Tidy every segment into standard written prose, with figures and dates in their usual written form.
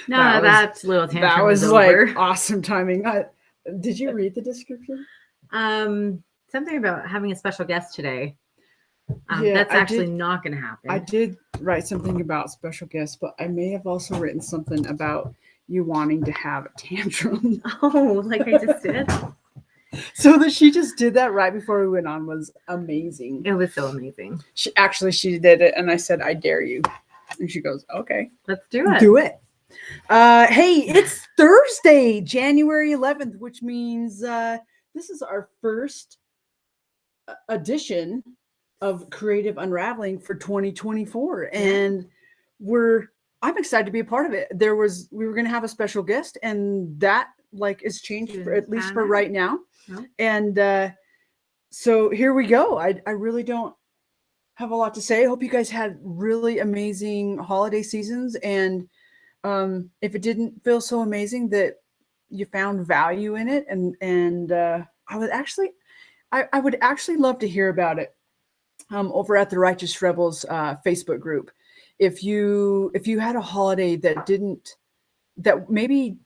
No, that's little tantrum. That was is like over. awesome timing. Did you read the description? Something about having a special guest today. Yeah, that's actually not going to happen. I did write something about special guests, but I may have also written something about you wanting to have a tantrum. Oh, like I just did. So that she just did that right before we went on was amazing. It was so amazing. She did it, and I said, "I dare you," and she goes, "Okay, let's do it." Do it. Hey, it's Thursday, January 11th, which means this is our first edition of Creative Unraveling for 2024, and I'm excited to be a part of it. We were going to have a special guest, and that is changed at least for right now. No. And so here we go. I really don't have a lot to say. I hope you guys had really amazing holiday seasons, and if it didn't feel so amazing, that you found value in it, and I would actually love to hear about it over at the Righteous Rebels Facebook group. If you had a holiday that maybe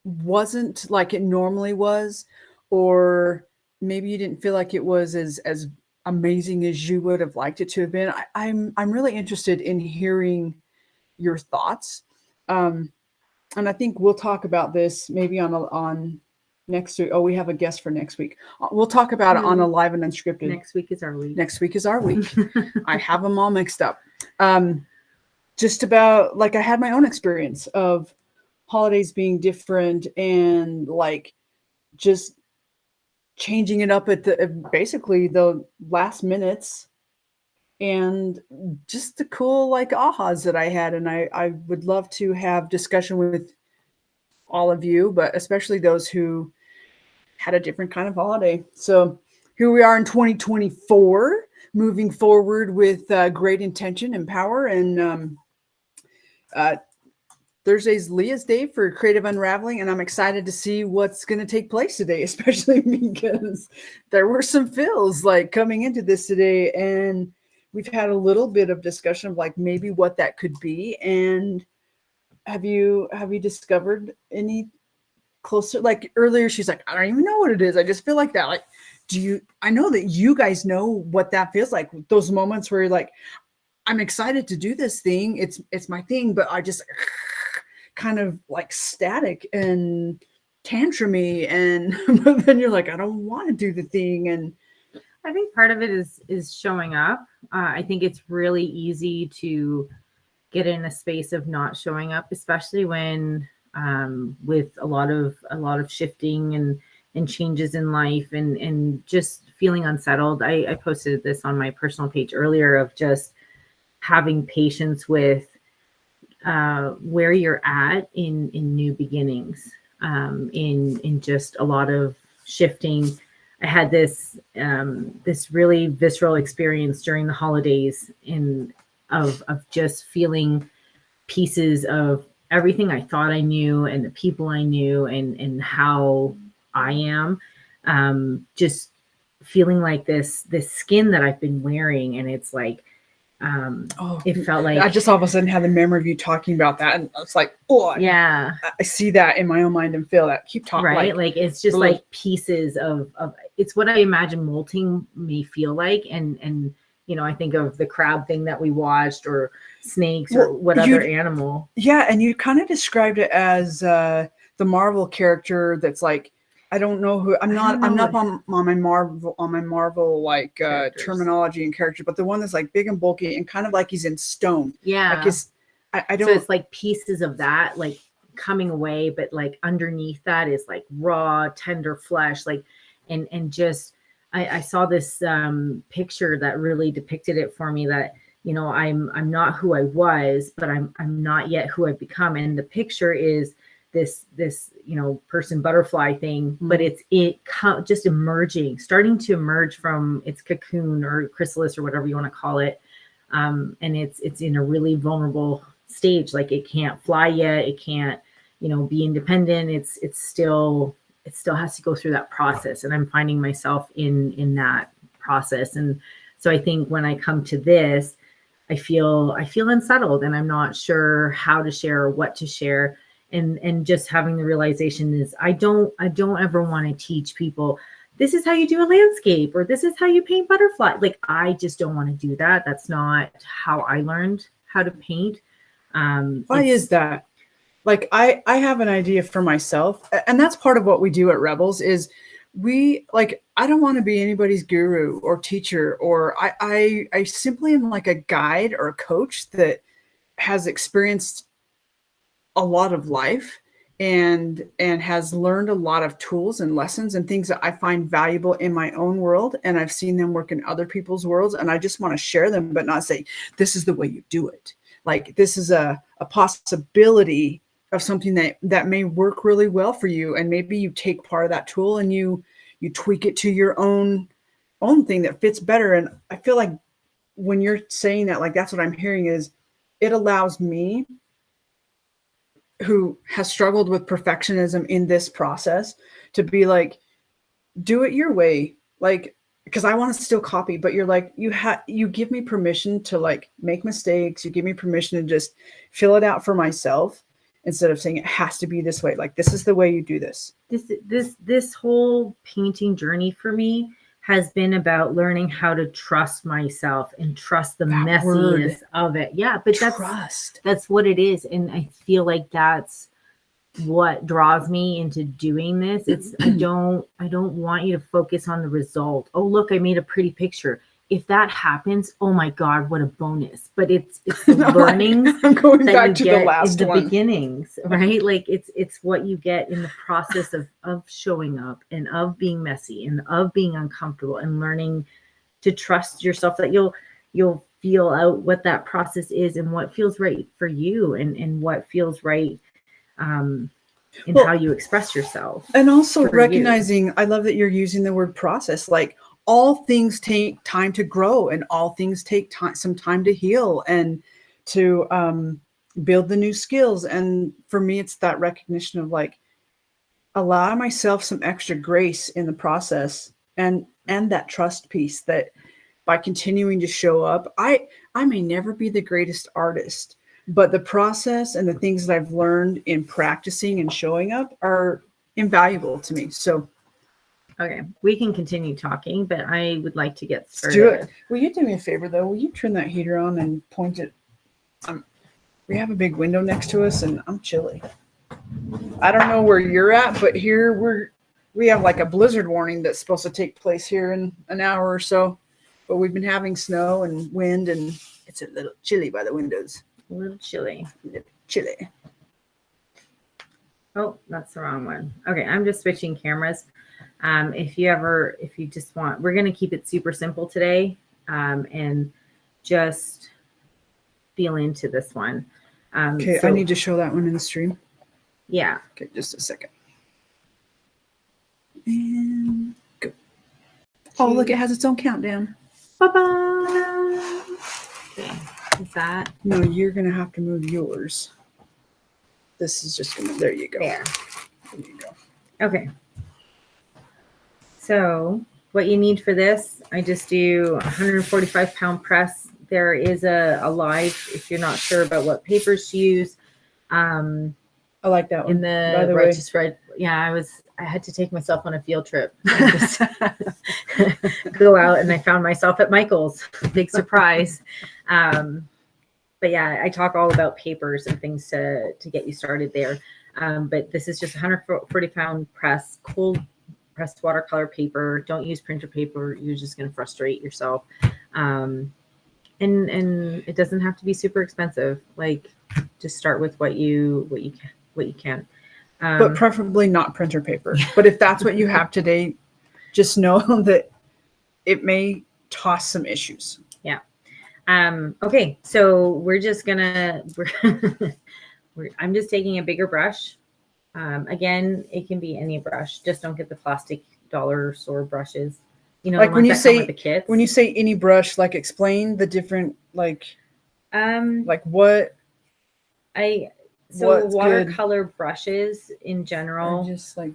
wasn't like it normally was, or maybe you didn't feel like it was as amazing as you would have liked it to have been, I'm really interested in hearing your thoughts. And I think we'll talk about this maybe on next week. Oh, we have a guest for next week. We'll talk about it on a live and unscripted. Next week is our week. Next week is our week. I have them all mixed up. Just about I had my own experience of holidays being different, and just changing it up at basically the last minutes, and just the cool ahas that I had. And I would love to have discussion with all of you, but especially those who had a different kind of holiday. So here we are in 2024, moving forward with great intention and power. And Thursday's Leah's day for Creative Unraveling, and I'm excited to see what's going to take place today, especially because there were some feels coming into this today, and we've had a little bit of discussion of maybe what that could be. And have you discovered any closer? Earlier she's like, I don't even know what it is. I just feel like that. I know that you guys know what that feels like. Those moments where you're like, I'm excited to do this thing. It's my thing, but I just kind of static and tantrumy, and then you're like, I don't want to do the thing. And I think part of it is showing up. I think it's really easy to get in a space of not showing up, especially when with a lot of shifting and changes in life, and just feeling unsettled. I posted this on my personal page earlier of just having patience with where you're at in new beginnings, in just a lot of shifting. I had this really visceral experience during the holidays of just feeling pieces of everything I thought I knew, and the people I knew, and how I am, just feeling like this skin that I've been wearing, and it's it felt like I just all of a sudden had the memory of you talking about that, and it's like, oh yeah, I see that in my own mind and feel that. Keep talking, right? It's just pieces of it's what I imagine molting may feel like, and I think of the crab thing that we watched, or snakes, or what other animal. Yeah, and you kind of described it as the Marvel character that's I don't know who. I'm not on my Marvel terminology and character, but the one that's big and bulky and kind of he's in stone. Yeah. I don't. So it's pieces of that coming away, but underneath that is raw, tender flesh. And just I saw this picture that really depicted it for me, that I'm not who I was, but I'm not yet who I've become. And the picture is this person butterfly thing, but it's just emerging, starting to emerge from its cocoon or chrysalis or whatever you want to call it, and it's in a really vulnerable stage. It can't fly yet, it can't be independent. It still has to go through that process, and I'm finding myself in that process. And So I think when I come to this, I feel unsettled, and I'm not sure how to share or what to share. And just having the realization is I don't ever want to teach people this is how you do a landscape or this is how you paint butterfly. Like, I just don't want to do that. That's not how I learned how to paint. Why is that? Like, I have an idea for myself, and that's part of what we do at Rebels is we, like, I don't want to be anybody's guru or teacher, or I simply am like a guide or a coach that has experienced a lot of life and has learned a lot of tools and lessons and things that I find valuable in my own world, and I've seen them work in other people's worlds, and I just want to share them, but not say this is the way you do it. Like, this is a possibility of something that may work really well for you, and maybe you take part of that tool and you tweak it to your own thing that fits better. And I feel like when you're saying that, like, that's what I'm hearing is it allows me, who has struggled with perfectionism in this process, to be like, do it your way. Like, because I want to still copy, but you're like, you give me permission to, like, make mistakes. You give me permission to just fill it out for myself instead of saying it has to be this way. Like, this is the way you do this. This whole painting journey for me has been about learning how to trust myself and trust the messiness of it. Yeah, but that's what it is. And I feel like that's what draws me into doing this. It's I don't want you to focus on the result. Oh, look, I made a pretty picture. If that happens, oh my God, what a bonus. But it's the learnings I'm going back to the last in the one. beginnings, right? Like, it's what you get in the process of showing up and of being messy and of being uncomfortable and learning to trust yourself, that you'll feel out what that process is and what feels right for you and what feels right in how you express yourself. And also recognizing, I love that you're using the word process. Like, all things take time to grow, and all things take some time to heal and to build the new skills. And for me, it's that recognition of, like, allow myself some extra grace in the process, and that trust piece that by continuing to show up, I may never be the greatest artist, but the process and the things that I've learned in practicing and showing up are invaluable to me. So, okay, we can continue talking, but I would like to get started. Do it. Will you do me a favor, though? Will you turn that heater on and point it? We have a big window next to us, and I'm chilly. I don't know where you're at, but here we have like a blizzard warning that's supposed to take place here in an hour or so. But we've been having snow and wind, and it's a little chilly by the windows. A little chilly. Chilly. Oh, that's the wrong one. Okay, I'm just switching cameras. If you just want, we're going to keep it super simple today, and just feel into this one. Okay, I need to show that one in the stream. Yeah. Okay, just a second. And go. Oh, look, it has its own countdown. Bye-bye. Okay, is that? No, you're going to have to move yours. This is just going to, there you go. There you go. Okay. So what you need for this, I just do 145-pound press. There is a live, if you're not sure about what papers to use. I like that one. In the way. Yeah, I had to take myself on a field trip. Just go out, and I found myself at Michael's. Big surprise. But yeah, I talk all about papers and things to get you started there. But this is just 140-pound press, cold pressed watercolor paper. Don't use printer paper. You're just going to frustrate yourself. And it doesn't have to be super expensive. Like, just start with what you can. But preferably not printer paper. But if that's what you have today, just know that it may toss some issues. Yeah. Okay. So we're just gonna, I'm just taking a bigger brush. Again, it can be any brush. Just don't get the plastic dollar store brushes. You know, like when you say the kits. When you say any brush, like explain the different like what. So watercolor brushes in general. Just like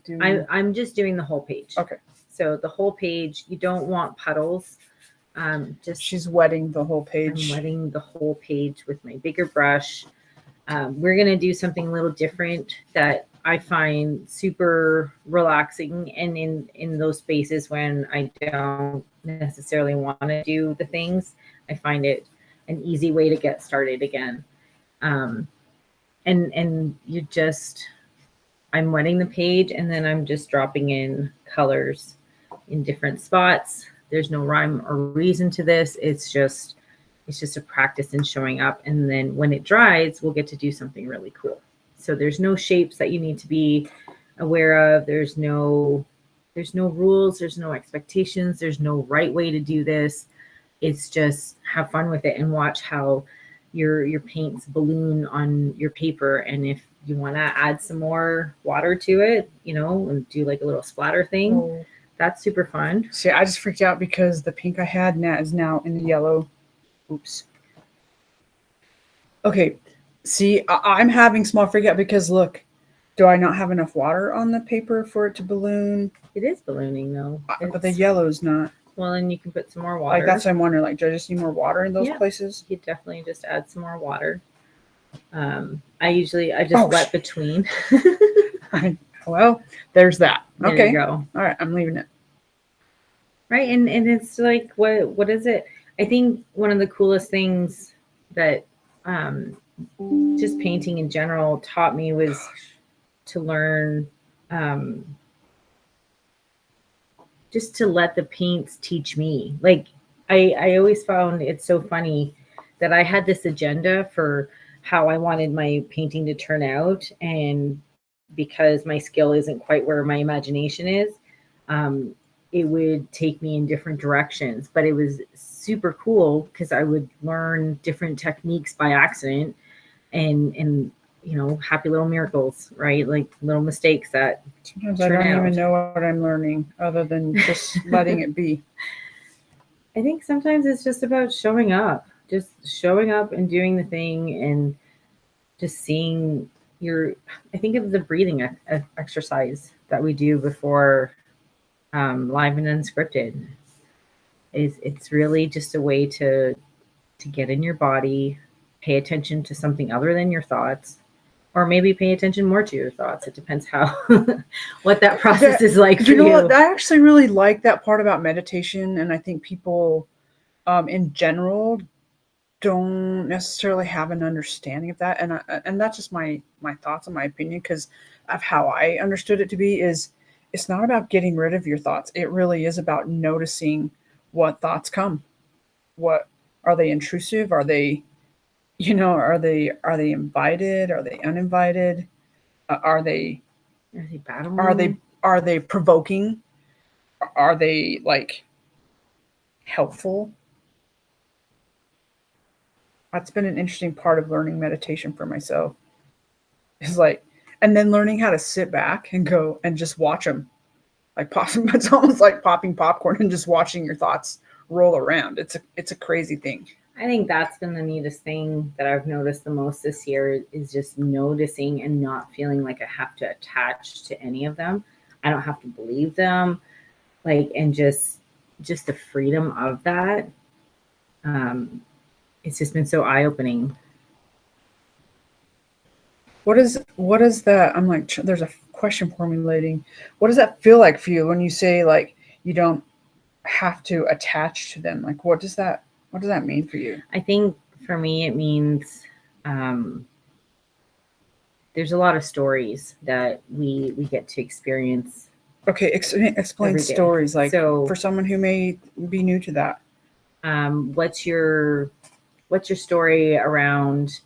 I'm just doing the whole page. Okay. So the whole page. You don't want puddles. Just She's wetting the whole I'm page. wetting the whole page with my bigger brush. We're going to do something a little different that I find super relaxing. And in those spaces when I don't necessarily want to do the things, I find it an easy way to get started again. And you just, I'm wetting the page and then I'm just dropping in colors in different spots. There's no rhyme or reason to this. It's just a practice in showing up. And then when it dries, we'll get to do something really cool. So there's no shapes that you need to be aware of. There's no rules. There's no expectations. There's no right way to do this. It's just have fun with it and watch how your paints balloon on your paper. And if you want to add some more water to it, and do like a little splatter thing, Oh. That's super fun. See, I just freaked out because the pink I had is now in the yellow. Oops. Okay. See, I'm having small freak out because look, do I not have enough water on the paper for it to balloon? It is ballooning though. But the yellow's not. Well, and you can put some more water. Like that's what I'm wondering. Like, do I just need more water in those Yeah. places? You definitely just add some more water. I just wet between. Well, there's that. There Okay. you go. All right, I'm leaving it. Right, and it's like what is it? I think one of the coolest things that just painting in general taught me was to learn just to let the paints teach me. Like I always found it so funny that I had this agenda for how I wanted my painting to turn out, and because my skill isn't quite where my imagination is, it would take me in different directions. But it was super cool because I would learn different techniques by accident, and happy little miracles, right? Like little mistakes that sometimes I don't even know what I'm learning other than just letting it be. I think sometimes it's just about showing up and doing the thing, and just seeing I think of the breathing exercise that we do before live and unscripted. It's really just a way to get in your body, pay attention to something other than your thoughts, or maybe pay attention more to your thoughts. It depends how what that process is like for you. What? I actually really like that part about meditation, and I think people in general don't necessarily have an understanding of that, and that's just my thoughts and my opinion, because of how I understood it to be. Is it's not about getting rid of your thoughts. It really is about noticing what thoughts come. What are they intrusive? Are they, are they invited? Are they uninvited? Are they battling? Are they provoking? Are they like helpful? That's been an interesting part of learning meditation for myself. It's like, and then learning how to sit back and go and just watch them. Like it's almost like popping popcorn and just watching your thoughts roll around. It's a crazy thing. I think that's been the neatest thing that I've noticed the most this year, is just noticing and not feeling like I have to attach to any of them. I don't have to believe them, and just the freedom of that. It's just been so eye-opening. What is that? I'm like, there's a question formulating. What does that feel like for you when you say like you don't have to attach to them? Like, what does that mean for you? I think for me it means there's a lot of stories that we get to experience. Okay, explain stories, like, so, for someone who may be new to that. What's your story around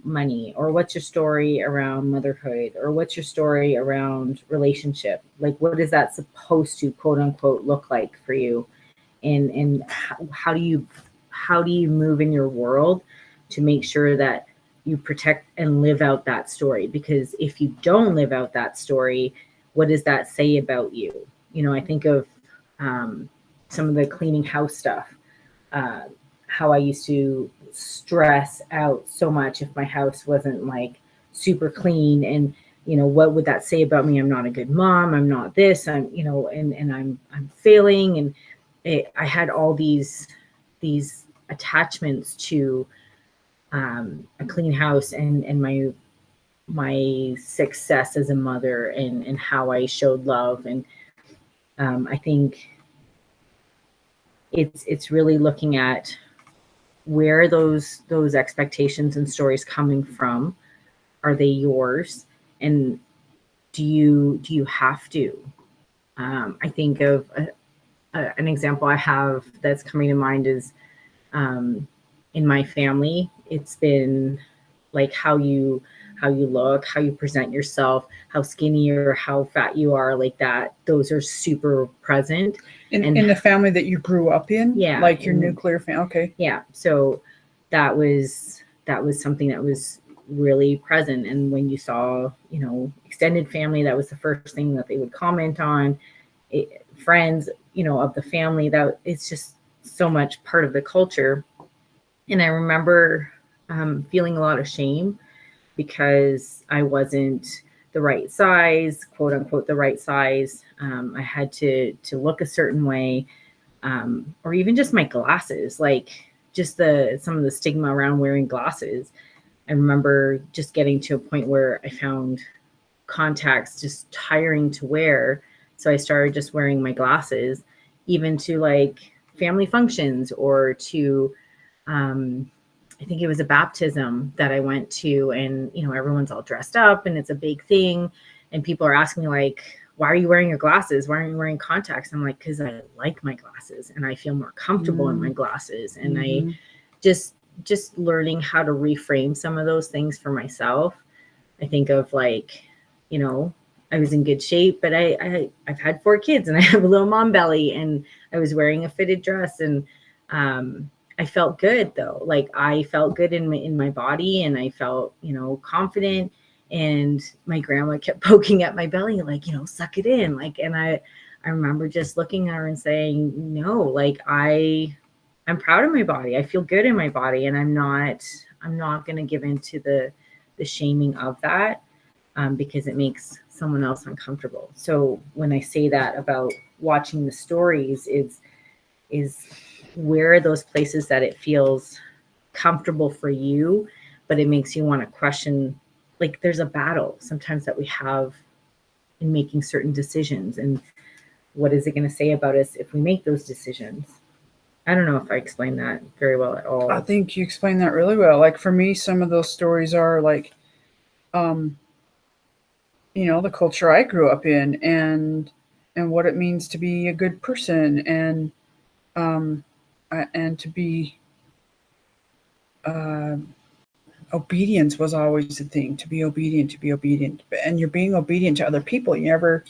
money, or what's your story around motherhood, or what's your story around relationship? Like, what is that supposed to quote unquote look like for you? And how do you move in your world to make sure that you protect and live out that story? Because if you don't live out that story, what does that say about you? I think of some of the cleaning house stuff, how I used to stress out so much if my house wasn't like super clean, and what would that say about me? I'm not a good mom, I'm not this, I'm and I'm failing, I had all these attachments to a clean house and my success as a mother and how I showed love. And I think it's really looking at where those expectations and stories coming from. Are they yours? And do you have to? I think of an example I have that's coming to mind is in my family. It's been like how you look, how you present yourself, how skinny or how fat you are, like that. Those are super present. In the family that you grew up in, yeah, like your nuclear family. Okay. Yeah, so that was something that was really present. And when you saw, extended family, that was the first thing that they would comment on. Friends, of the family, that it's just so much part of the culture. And I remember feeling a lot of shame because I wasn't the right size, quote unquote, the right size. I had to look a certain way, or even just my glasses, like just some of the stigma around wearing glasses. I remember just getting to a point where I found contacts just tiring to wear. So I started just wearing my glasses, even to like family functions or to, I think it was a baptism that I went to, and everyone's all dressed up and it's a big thing, and people are asking me like, why are you wearing your glasses? Why aren't you wearing contacts? I'm like, because I like my glasses and I feel more comfortable in my glasses. And I just learning how to reframe some of those things for myself. I think of like, I was in good shape, but I've had 4 kids and I have a little mom belly, and I was wearing a fitted dress, and I felt good though. Like I felt good in my body, and I felt, confident. And my grandma kept poking at my belly, like, suck it in. Like, and I remember just looking at her and saying, no, like I'm proud of my body. I feel good in my body, and I'm not going to give into the shaming of that, because it makes someone else uncomfortable. So when I say that about watching the stories, is where are those places that it feels comfortable for you, but it makes you want to question, like there's a battle sometimes that we have in making certain decisions, and what is it going to say about us if we make those decisions? I don't know if I explained that very well at all. I think you explained that really well. Like for me, some of those stories are like, the culture I grew up in, and what it means to be a good person, and to be uh, obedience was always the thing. To be obedient, and you're being obedient to other people. You never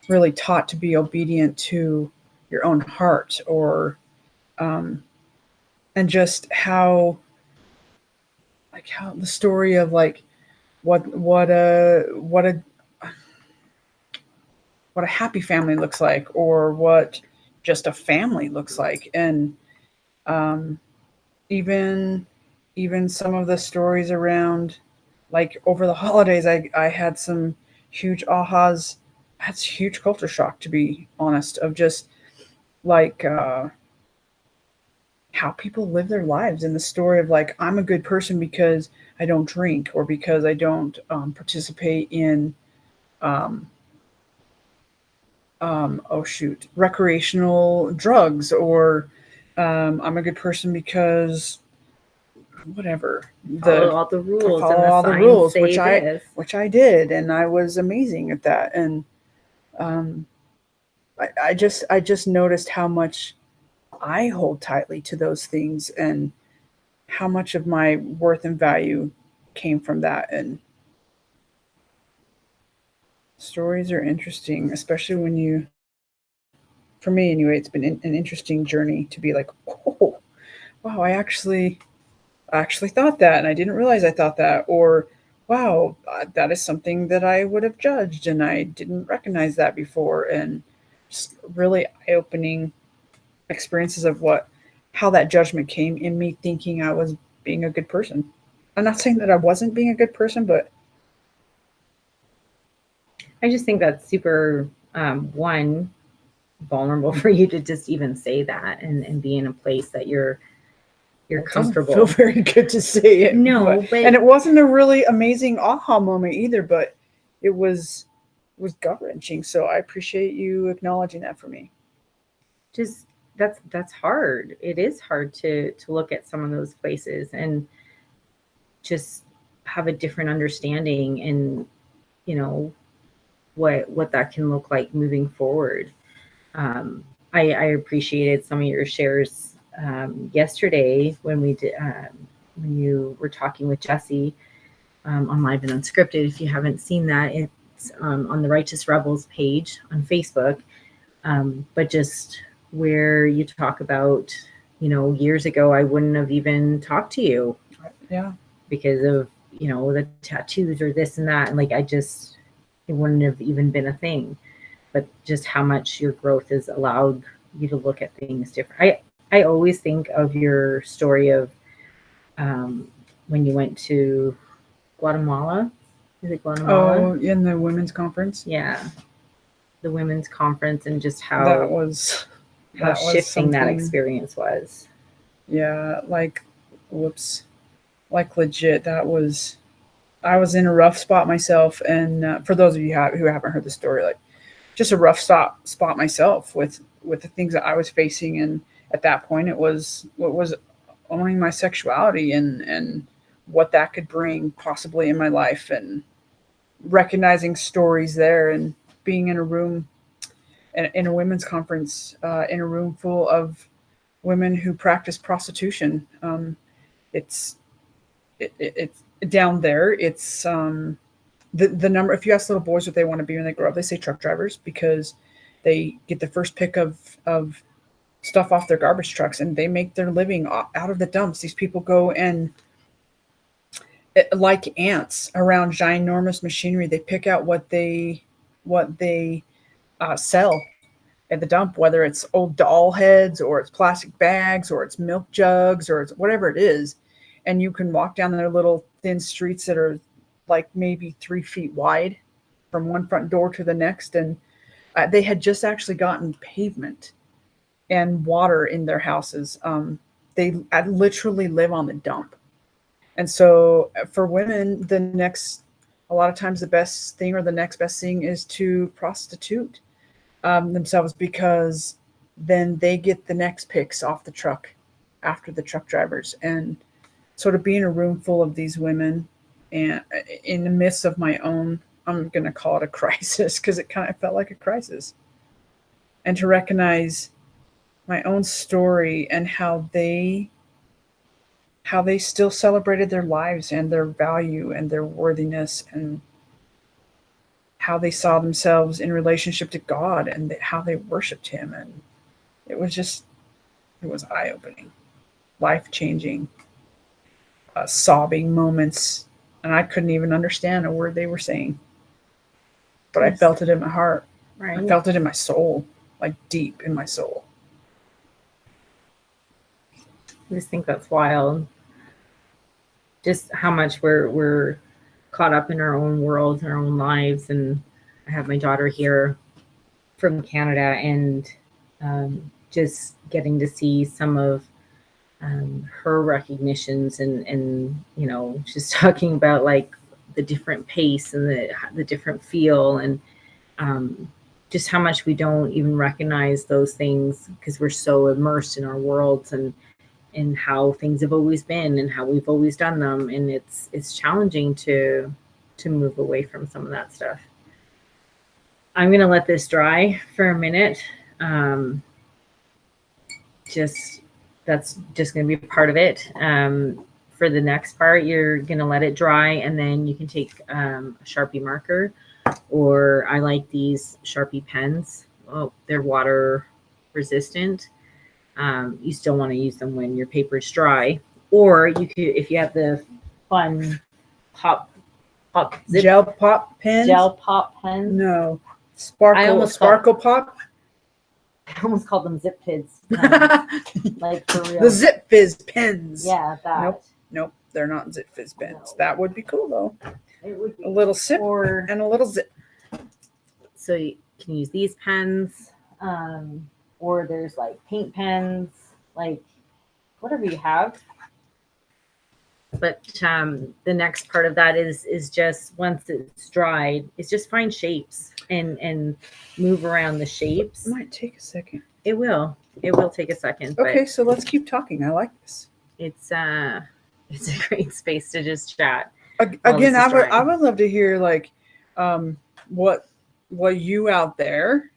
really taught to be obedient to your own heart, or and just how the story of like what a happy family looks like, or what just a family looks like. And um, even some of the stories around, like over the holidays, I had some huge ahas. That's huge culture shock, to be honest, of just like how people live their lives, and the story of like, I'm a good person because I don't drink, or because I don't participate in um, oh shoot, recreational drugs, or I'm a good person because whatever, Follow all the rules, follow and the all the signs rules, say this. which I did, and I was amazing at that. And um, I just noticed how much I hold tightly to those things, and how much of my worth and value came from that. And stories are interesting, especially when you, for me anyway, it's been an interesting journey to be like, oh, wow, I actually thought that, and I didn't realize I thought that. Or wow, that is something that I would have judged, and I didn't recognize that before. And just really eye-opening experiences of how that judgment came in me thinking I was being a good person. I'm not saying that I wasn't being a good person, but I just think that's super, one, vulnerable for you to just even say that and be in a place that you're It doesn't comfortable. feel very good to say it. No, but and it wasn't a really amazing aha moment either, but it was gut-wrenching. So I appreciate you acknowledging that for me. just that's hard. It is hard to look at some of those places and just have a different understanding, and you know what that can look like moving forward. I appreciated some of your shares yesterday when we did when you were talking with Jesse on Live and Unscripted. If you haven't seen that, it's on the Righteous Rebels page on Facebook. But just where you talk about, years ago, I wouldn't have even talked to you. Yeah. Because of, the tattoos or this and that. And like, it wouldn't have even been a thing. But just how much your growth has allowed you to look at things different. I always think of your story of when you went to Guatemala. Is it Guatemala? Oh, in the women's conference? Yeah. The women's conference, and just how shifting that experience was. Yeah, like, whoops. Like legit, I was in a rough spot myself. And for those of you who haven't heard the story, like just a rough spot myself with the things that I was facing. And at that point, it was owning my sexuality and what that could bring possibly in my life, and recognizing stories there, and being in a room, in a women's conference, in a room full of women who practice prostitution. It's down there. It's the number. If you ask little boys what they want to be when they grow up, they say truck drivers, because they get the first pick of stuff off their garbage trucks, and they make their living out of the dumps. These people go and, like ants around ginormous machinery, they pick out what they sell at the dump, whether it's old doll heads or it's plastic bags or it's milk jugs or it's whatever it is. And you can walk down their little thin streets that are like maybe 3 feet wide from one front door to the next. And they had just actually gotten pavement and water in their houses. They literally live on the dump. And so for women, a lot of times the best thing or the next best thing is to prostitute themselves, because then they get the next picks off the truck after the truck drivers. And so to be in a room full of these women, and in the midst of my own, I'm going to call it a crisis, because it kind of felt like a crisis, and to recognize my own story and how they still celebrated their lives and their value and their worthiness, and how they saw themselves in relationship to God, and how they worshiped him. And it was eye-opening, life-changing, sobbing moments. And I couldn't even understand a word they were saying, but yes. I felt it in my heart. Right. I felt it in my soul, like deep in my soul. I just think that's wild. Just how much we're caught up in our own worlds, our own lives. And I have my daughter here from Canada, and just getting to see some of her recognitions, and just talking about like the different pace and the different feel, and just how much we don't even recognize those things because we're so immersed in our worlds and how things have always been and how we've always done them. And it's challenging to move away from some of that stuff. I'm going to let this dry for a minute. That's just going to be part of it. For the next part, you're going to let it dry, and then you can take a Sharpie marker, or I like these Sharpie pens. Oh, they're water resistant. You still want to use them when your paper is dry, or you could, if you have the fun gel pop pens. No, sparkle pop. I almost called them Zip Fizz. Like for real. The Zip Fizz pens. Yeah, that. Nope, they're not Zip Fizz pens. No. That would be cool though. It would be a little sip and a little zip. So you can use these pens. or there's like paint pens, like whatever you have. But the next part of that is just once it's dried, it's just find shapes and move around the shapes. It might take a second. It will. It will take a second. Okay, so let's keep talking. I like this. It's a great space to just chat. Again, I would love to hear like what you out there,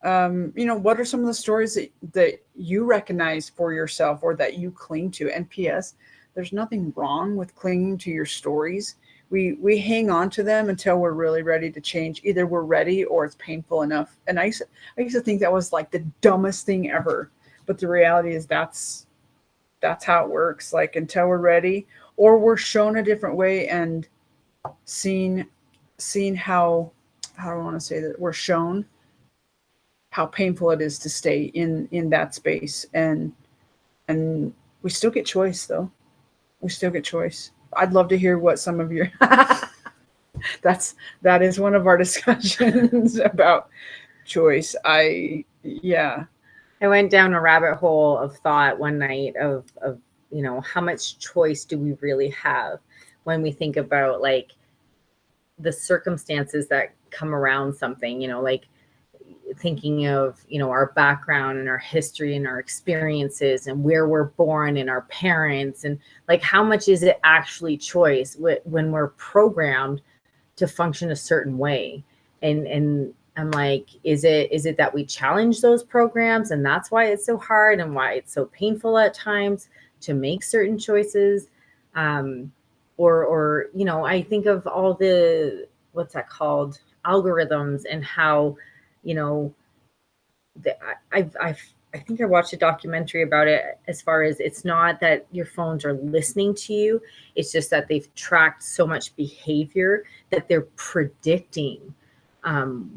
what are some of the stories that you recognize for yourself or that you cling to? And P.S. There's nothing wrong with clinging to your stories. We hang on to them until we're really ready to change. Either we're ready or it's painful enough. And I used to think that was like the dumbest thing ever. But the reality is that's how it works. Like until we're ready or we're shown a different way and seen how do I want to say that, we're shown how painful it is to stay in that space. And we still get choice though. We still get choice. I'd love to hear what some of your that is one of our discussions about choice. I went down a rabbit hole of thought one night of how much choice do we really have when we think about like the circumstances that come around something, like thinking of our background and our history and our experiences and where we're born and our parents, and like how much is it actually choice when we're programmed to function a certain way. And I'm like, is it that we challenge those programs and that's why it's so hard and why it's so painful at times to make certain choices? Or I think of all the, what's that called, algorithms, and how I think I watched a documentary about it, as far as it's not that your phones are listening to you, it's just that they've tracked so much behavior that they're predicting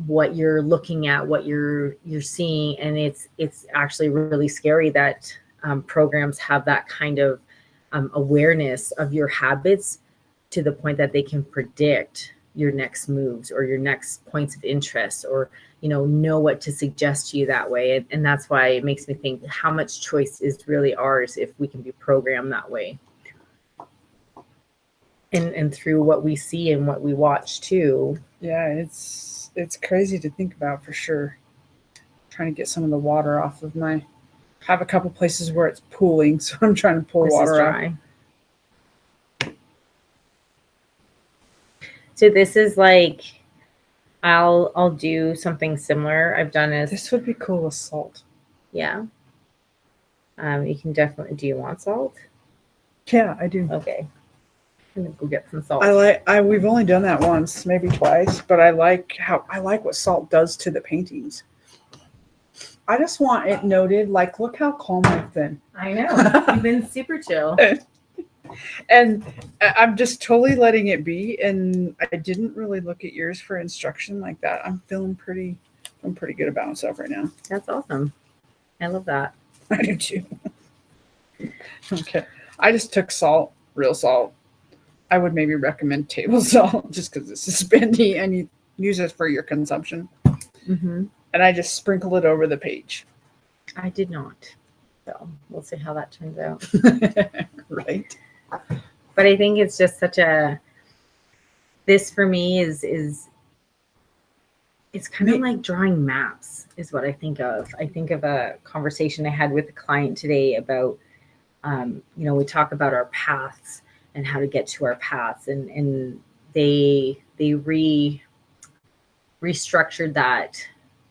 what you're looking at, what you're seeing, and it's actually really scary that programs have that kind of awareness of your habits to the point that they can predict your next moves or your next points of interest, or know what to suggest to you that way. And that's why it makes me think how much choice is really ours if we can be programmed that way. And through what we see and what we watch too. Yeah, it's crazy to think about for sure. Trying to get some of the water off of I have a couple places where it's pooling, so I'm trying to pull water out. So this is like, I'll do something similar. I've done this would be cool with salt. Yeah. You can definitely, do you want salt? Yeah, I do. Okay. I'm gonna go get some salt. We've only done that once, maybe twice, but I like what salt does to the paintings. I just want it noted, like, look how calm I've been. I know. You've been super chill. And I'm just totally letting it be. And I didn't really look at yours for instruction like that. I'm feeling pretty good about myself right now. That's awesome. I love that. I do too. Okay. I just took salt, real salt. I would maybe recommend table salt just because it's suspendy and you use it for your consumption. Mm-hmm. And I just sprinkle it over the page. I did not. So we'll see how that turns out. Right. But I think it's just this for me is it's kind of like drawing maps is what I think of. I think of a conversation I had with a client today about, we talk about our paths and how to get to our paths, and they restructured that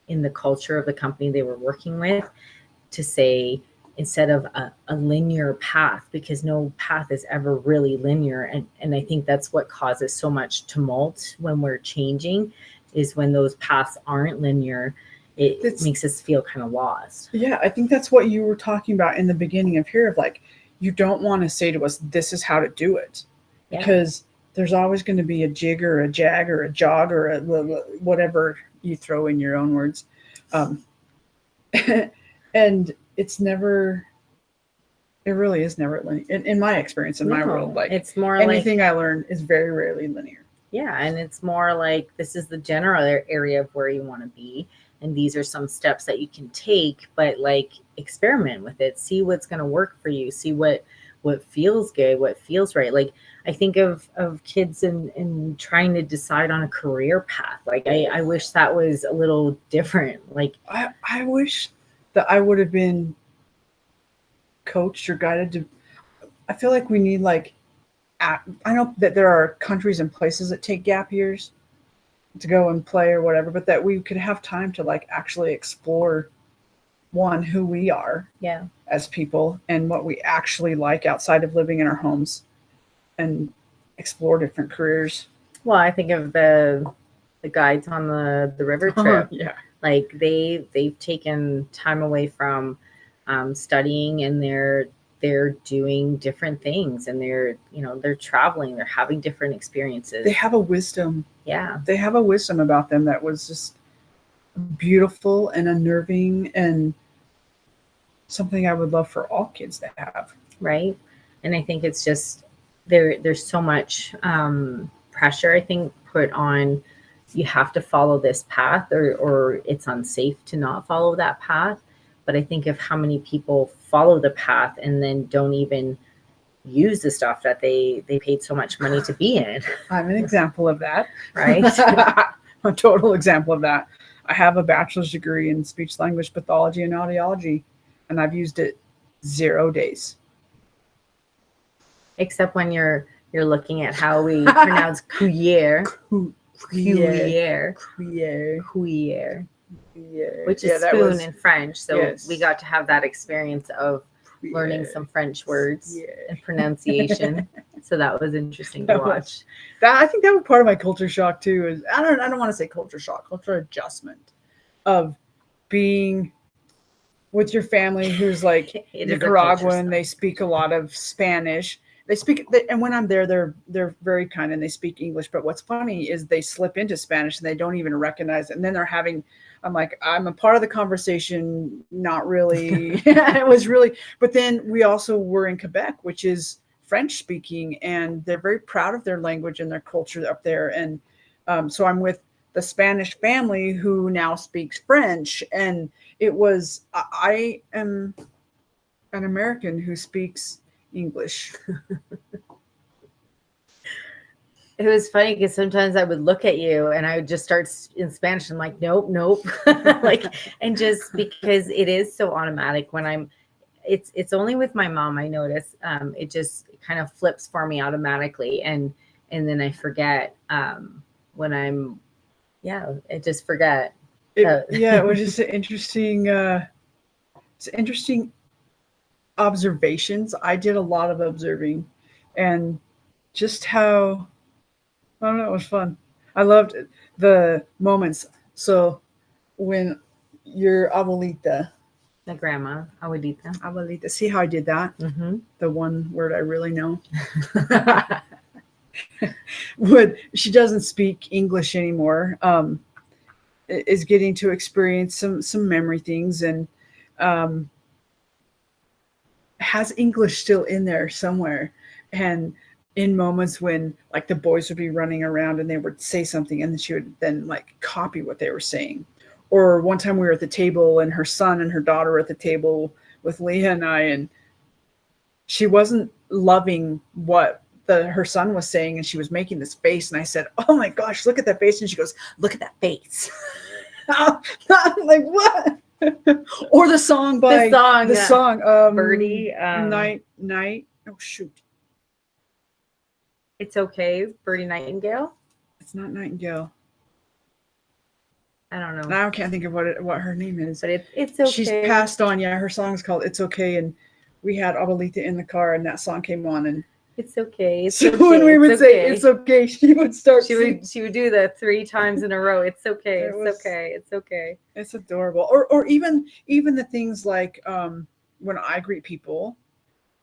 in the culture of the company they were working with to say, instead of a linear path, because no path is ever really linear. And I think that's what causes so much tumult when we're changing, is when those paths aren't linear, it makes us feel kind of lost. Yeah, I think that's what you were talking about in the beginning of here, of like, you don't want to say to us, this is how to do it. Yeah. Because there's always going to be a jig or a jag or a jog or a whatever you throw in your own words. And it's never, it really is never linear. In my experience, in my world, like, it's more anything I learn is very rarely linear. Yeah. And it's more like, this is the general area of where you want to be. and these are some steps that you can take, but like experiment with it, see what's going to work for you, see what feels good, what feels right. Like I think of kids and trying to decide on a career path. Like I wish that was a little different. Like I wish that I would have been coached or guided to. I feel like we need like, I know that there are countries and places that take gap years to go and play or whatever, but that we could have time to like actually explore who we are as people and what we actually like outside of living in our homes and explore different careers. Well, I think of the guides on the river trip. Yeah. Like they've taken time away from studying, and they're doing different things, and they're traveling, they're having different experiences. They have a wisdom. Yeah. They have a wisdom about them that was just beautiful and unnerving, and something I would love for all kids to have. Right. And I think it's just there's so much pressure, I think, put on, you have to follow this path, or it's unsafe to not follow that path. But I think of how many people follow the path and then don't even use the stuff that they paid so much money to be in. I'm an example of that. Right. A total example of that. I have a bachelor's degree in speech language pathology and audiology, and I've used it 0 days. Except when you're looking at how we pronounce Cuillère. Cuillère. Which is spoon in French. So we got to have that experience of learning some French words and pronunciation. So that was interesting to watch. I think that was part of my culture shock too. Is I don't want to say culture shock, culture adjustment of being with your family who's like Nicaraguan. They speak a lot of Spanish. And when I'm there, they're very kind and they speak English. But what's funny is they slip into Spanish and they don't even recognize it. And then I'm like, I'm a part of the conversation, not really. It was really, but then we also were in Quebec, which is French speaking, and they're very proud of their language and their culture up there. And so I'm with the Spanish family who now speaks French. And I am an American who speaks English. It was funny because sometimes I would look at you and I would just start in Spanish. I'm like, nope. Like, and just because it is so automatic when it's only with my mom, I notice, it just kind of flips for me automatically. And then I forget, when I just forget. It was just it's interesting observations. I did a lot of observing, and just how, I don't know, it was fun. I loved the moments. So when your abuelita, the grandma, abuelita, see how I did that? Mm-hmm. The one word I really know. She doesn't speak English anymore, is getting to experience some memory things, and has English still in there somewhere. And in moments when like the boys would be running around and they would say something, and then she would then like copy what they were saying. Or one time we were at the table and her son and her daughter were at the table with Ligia and I, and she wasn't loving what her son was saying, and she was making this face, and I said, "Oh my gosh, look at that face." And she goes, "Look at that face." I'm like, what? Or the song Birdie, night. Oh shoot. It's okay, Birdie Nightingale. It's not Nightingale. I don't know. Now I can't think of what her name is. But it's okay. She's passed on. Yeah, her song's called "It's Okay," and we had Abuelita in the car, and that song came on, and it's okay. So when we would say "It's okay," she would start. She would do that 3 times in a row. It's okay. It's okay. It's adorable. Or even the things like when I greet people,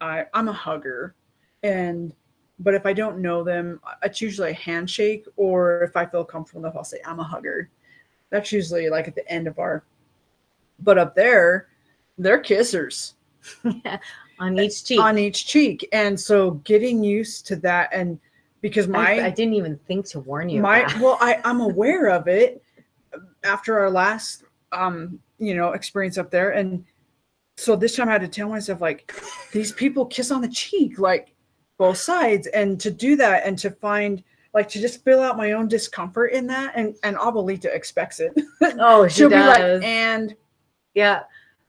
I'm a hugger, but if I don't know them, it's usually a handshake, or if I feel comfortable enough, I'll say I'm a hugger. That's usually like at the end of but up there, they're kissers. Yeah, on each cheek. And so getting used to that, and because I didn't even think to warn you. I'm aware of it after our last experience up there. And so this time I had to tell myself, like, these people kiss on the cheek, like both sides. And to do that and to find, like, to just fill out my own discomfort in that. And Abuelita expects it. Oh, she'll be does. like, and yeah.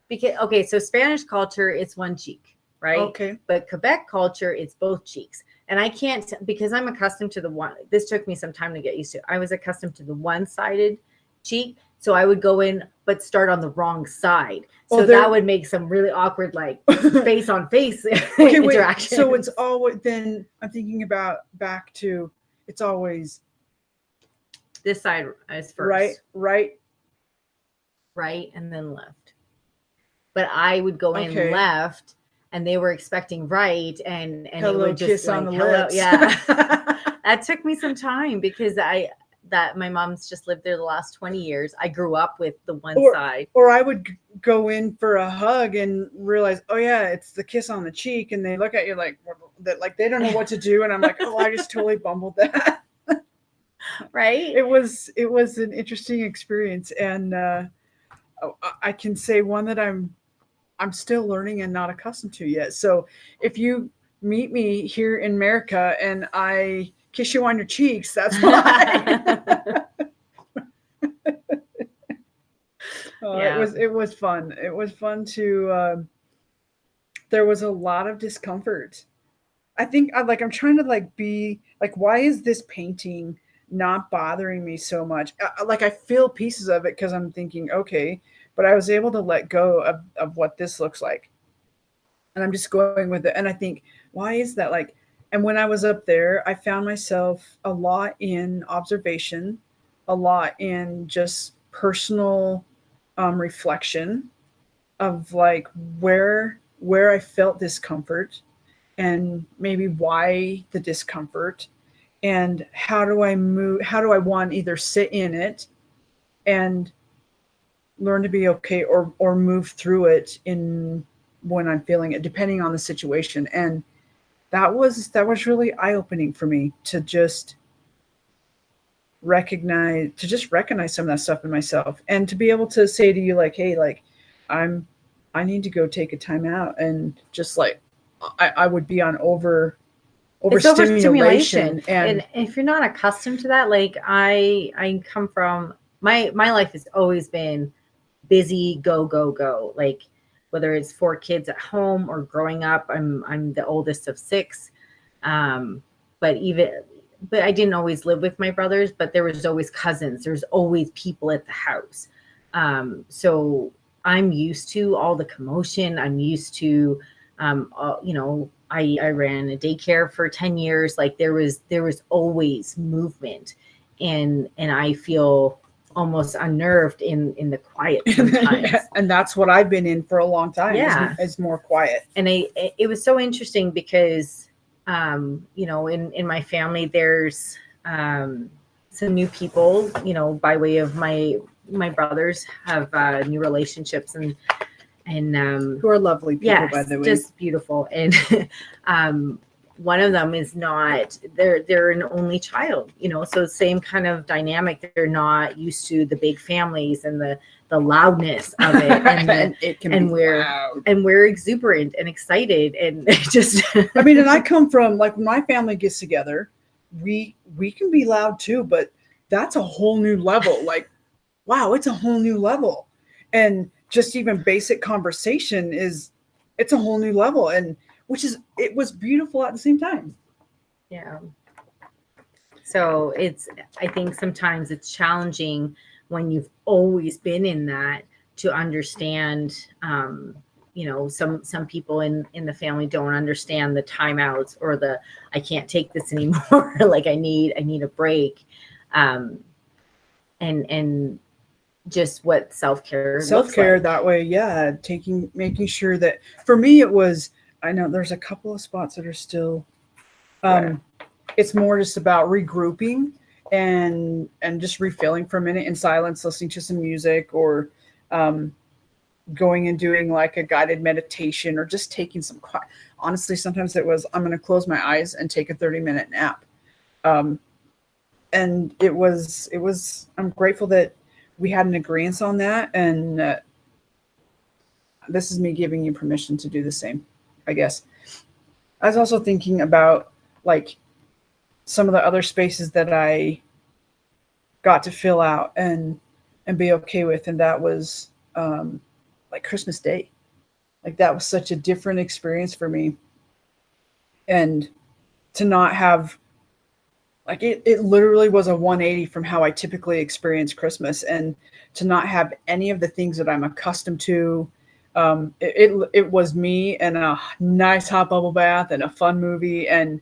Because, okay, so Spanish culture, it's one cheek, right? Okay. But Quebec culture, it's both cheeks. And I can't, because I'm accustomed to the one, this took me some time to get used to. I was accustomed to the one-sided cheek. So I would go in, but start on the wrong side. So that would make some really awkward, like, face on face interaction. So it's always, then I'm thinking about back to, it's always this side is first. Right. And then left. But I would go in left, and they were expecting right, and it would just kiss on the lips. Yeah. That took me some time because my mom's just lived there the last 20 years. I grew up with the one side. Or I would go in for a hug and realize, oh yeah, it's the kiss on the cheek, and they look at you like they don't know what to do, and I'm like, oh, I just totally bumbled that. Right? It was an interesting experience, and I can say one that I'm still learning and not accustomed to yet. So if you meet me here in America and I kiss you on your cheeks, that's why. It was fun. It was fun to, there was a lot of discomfort. I think I'm trying to be like, why is this painting not bothering me so much? I feel pieces of it because I'm thinking, okay, but I was able to let go of what this looks like. And I'm just going with it. And I think, why is that? And when I was up there, I found myself a lot in observation, a lot in just personal reflection of where I felt discomfort and maybe why the discomfort, and how do I want either sit in it and learn to be okay or move through it when I'm feeling it, depending on the situation. And that was really eye-opening for me to just recognize some of that stuff in myself, and to be able to say to you, hey, I need to go take a time out, and just I would be on overstimulation. And if you're not accustomed to that, I come from my life has always been busy, go, whether it's 4 kids at home or growing up. I'm the oldest of 6. But I didn't always live with my brothers, but there was always cousins. There's always people at the house. So I'm used to all the commotion. I'm used to, I ran a daycare for 10 years. There was always movement, and I feel almost unnerved in the quiet sometimes. And that's what I've been in for a long time. Yeah. Is more quiet. And it was so interesting because, in my family, there's some new people, by way of my brothers have new relationships and who are lovely people, by the way. Just beautiful. And one of them is not, they're an only child, so same kind of dynamic. They're not used to the big families and the loudness of it. And it can be loud. And we're exuberant and excited, and just I mean, and I come from, when my family gets together, we can be loud too, but that's a whole new level. Wow, it's a whole new level. And just even basic conversation it's a whole new level, and it was beautiful at the same time. Yeah. So I think sometimes it's challenging when you've always been in that to understand, some people in the family don't understand the timeouts or I can't take this anymore. I need a break. And just what self-care looks like. That way. Yeah. Making sure that, for me, it was, I know there's a couple of spots that are still, it's more just about regrouping and just refilling for a minute in silence, listening to some music, or going and doing a guided meditation, or just taking some quiet. Honestly, sometimes it was, I'm going to close my eyes and take a 30-minute nap. And it was, I'm grateful that we had an agreement on that, and this is me giving you permission to do the same, I guess. I was also thinking about like some of the other spaces that I got to fill out and be okay with, and that was like Christmas Day. Like that was such a different experience for me, and to not have like it literally was a 180 from how I typically experience Christmas, and to not have any of the things that I'm accustomed to. It was me and a nice hot bubble bath and a fun movie and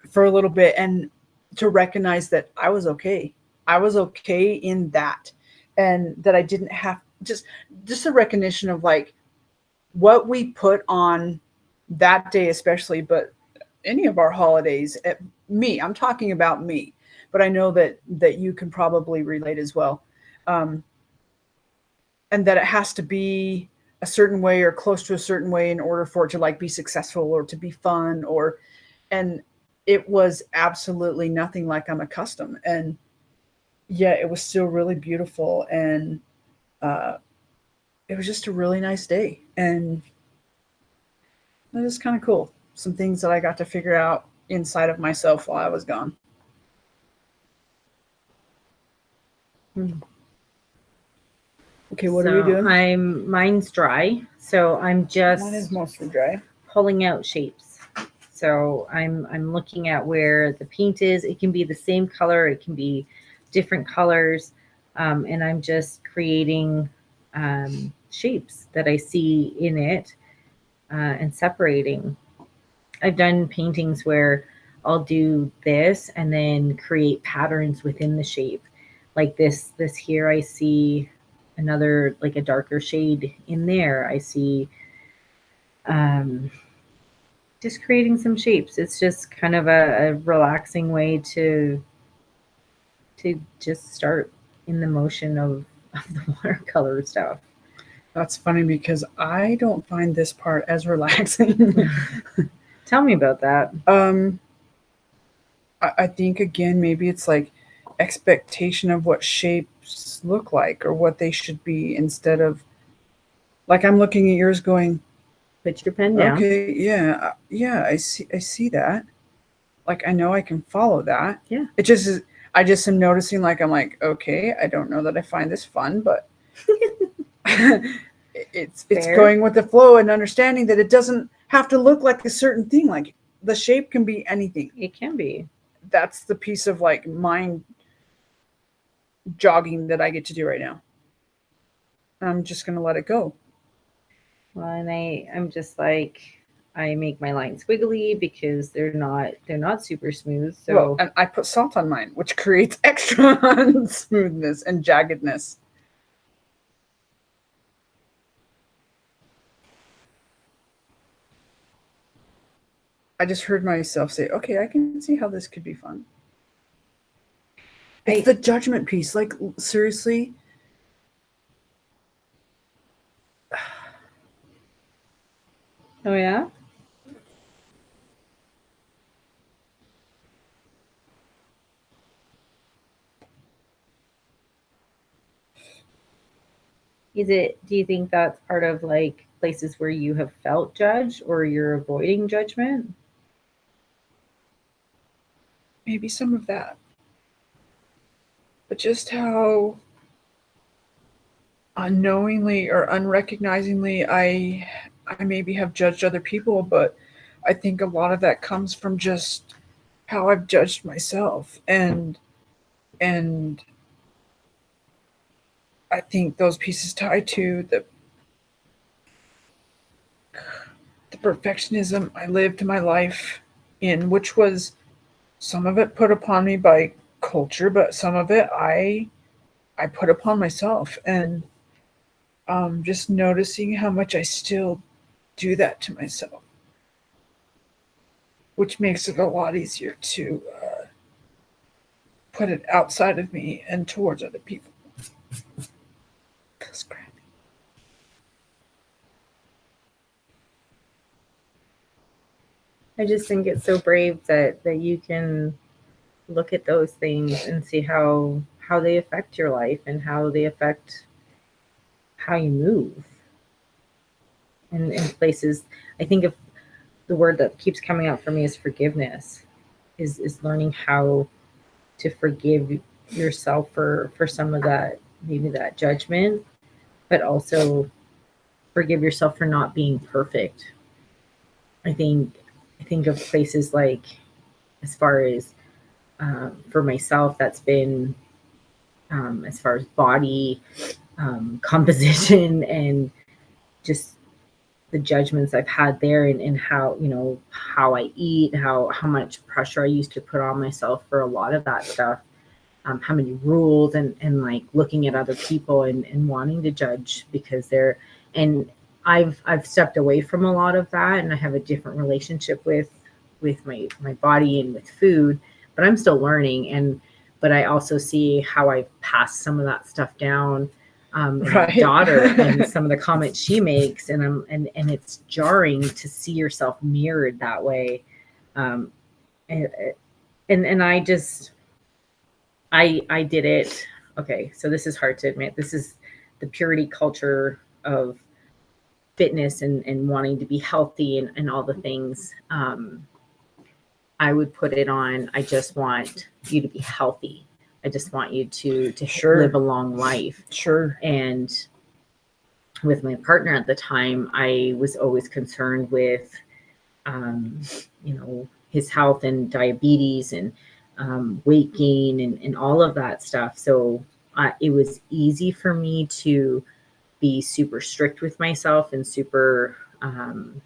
for a little bit, and to recognize that I was okay. I was okay in that, and that I didn't have just a recognition of like what we put on that day, especially, but any of our holidays. I'm talking about me, but I know that you can probably relate as well, um, and that it has to be a certain way or close to a certain way in order for it to like be successful or to be fun or and it was absolutely nothing like I'm accustomed. And yet it was still really beautiful. And uh, it was just a really nice day. And it was kind of cool. Some things that I got to figure out inside of myself while I was gone. Okay, what are you doing? Mine's dry, so I'm just Mine is mostly dry. pulling out shapes. So I'm looking at where the paint is. It can be the same color, it can be different colors, and I'm just creating shapes that I see in it and separating. I've done paintings where I'll do this and then create patterns within the shape. Like this here, I see another like a darker shade in there. I see just creating some shapes. It's just kind of a relaxing way to just start in the motion of the watercolor stuff. That's funny because I don't find this part as relaxing. Tell me about that. I think again, maybe it's like expectation of what shapes look like or what they should be instead of like I'm looking at yours going, put your pen down. Okay, yeah, I see that. Like I know I can follow that. Yeah. It just is. I just am noticing. Like I'm like, okay, I don't know that I find this fun, but it's going with the flow and understanding that it doesn't have to look like a certain thing. Like the shape can be anything. It can be. That's the piece of like mind jogging that I get to do right now. I'm just gonna let it go. Well, and I'm just like I make my lines squiggly because they're not super smooth. So well, and I put salt on mine, which creates extra smoothness and jaggedness. I just heard myself say, okay, I can see how this could be fun. It's the judgment piece. Like, seriously? Oh, yeah? Do you think that's part of like places where you have felt judged or you're avoiding judgment? Maybe some of that. But just how unknowingly or unrecognizingly I maybe have judged other people, but I think a lot of that comes from just how I've judged myself. And I think those pieces tie to the perfectionism I lived my life in, which was some of it put upon me by culture, but some of it I put upon myself. And just noticing how much I still do that to myself, which makes it a lot easier to put it outside of me and towards other people. I just think it's so brave that you can look at those things and see how they affect your life and how they affect how you move and in places. I think if the word that keeps coming out for me is forgiveness, is learning how to forgive yourself for some of that, maybe that judgment, but also forgive yourself for not being perfect. I think I think of places like, as far as for myself, that's been as far as body composition and just the judgments I've had there, and how, how I eat, how much pressure I used to put on myself for a lot of that stuff. How many rules, and like looking at other people and wanting to judge because they're, and I've stepped away from a lot of that, and I have a different relationship with my body and with food, but I'm still learning. But I also see how I've passed some of that stuff down, in my daughter and some of the comments she makes, and it's jarring to see yourself mirrored that way. um, and I just, I did it. Okay, so this is hard to admit. This is the purity culture of fitness and wanting to be healthy and all the things. I would put it on, I just want you to be healthy. I just want you to Sure. live a long life. Sure. And with my partner at the time, I was always concerned with, um, his health and diabetes and weight gain and all of that stuff. So it was easy for me to be super strict with myself and super, I'm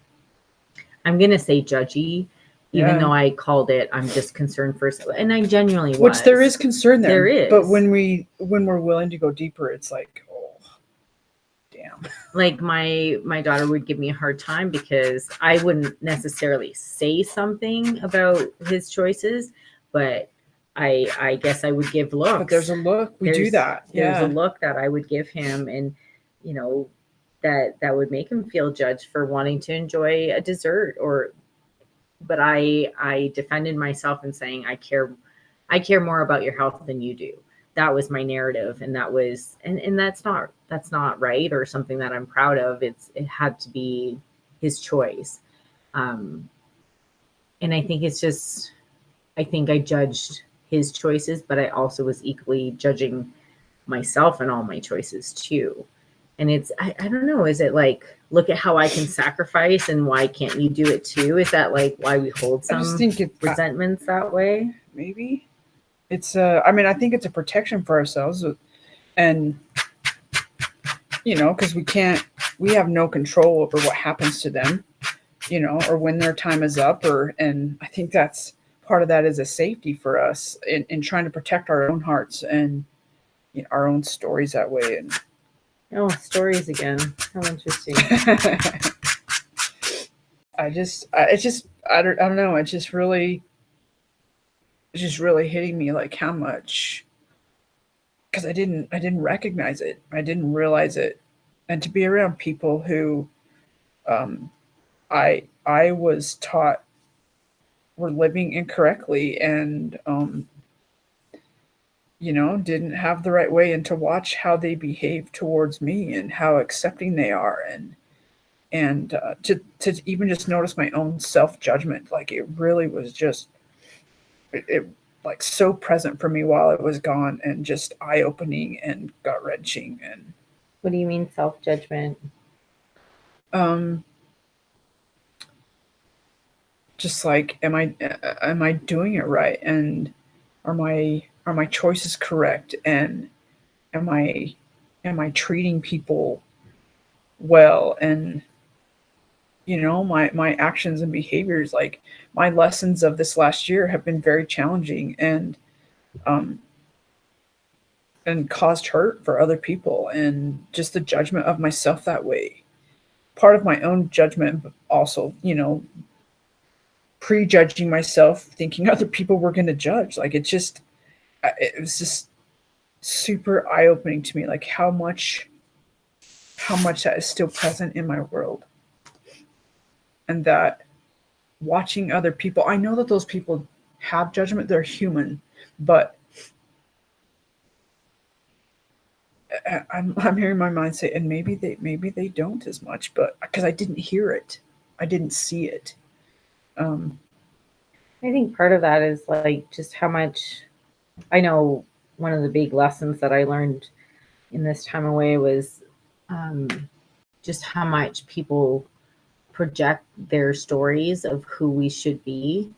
going to say judgy, even though I called it, I'm just concerned first. And I genuinely was. Which there is concern there. There is. But when we're willing to go deeper, it's like, oh, damn. Like my daughter would give me a hard time because I wouldn't necessarily say something about his choices, but I guess I would give looks. But there's a look. We do that. There's a look that I would give him, and that would make him feel judged for wanting to enjoy a dessert. But I defended myself in saying I care more about your health than you do. That was my narrative, and that was, and that's not right or something that I'm proud of. It had to be his choice. And I think it's just, I think I judged his choices, but I also was equally judging myself and all my choices too. And it's, I don't know, is it like, look at how I can sacrifice and why can't you do it too? Is that like why we hold some resentments that way? Maybe. It's I think it's a protection for ourselves, and because we have no control over what happens to them, or when their time is up, and I think that's part of that is a safety for us in trying to protect our own hearts and our own stories that way. And stories again. How interesting. I don't know. It's just really hitting me, like how much, because I didn't recognize it. I didn't realize it. And to be around people who I was taught were living incorrectly and didn't have the right way, and to watch how they behave towards me and how accepting they are, and to even just notice my own self-judgment. Like it really was just it like so present for me while it was gone, and just eye-opening and gut-wrenching. And what do you mean self-judgment? Just like, am I doing it right, and are my choices correct, and am I treating people well, and my actions and behaviors. Like my lessons of this last year have been very challenging, and caused hurt for other people, and just the judgment of myself that way. Part of my own judgment, but also, prejudging myself, thinking other people were going to judge. Like it was just super eye-opening to me, like how much that is still present in my world. And that watching other people, I know that those people have judgment, they're human, but I'm hearing my mind say, and maybe they don't as much, but because I didn't hear it, I didn't see it. Um, I think part of that is like just how much I know one of the big lessons that I learned in this time away was um, just how much people project their stories of who we should be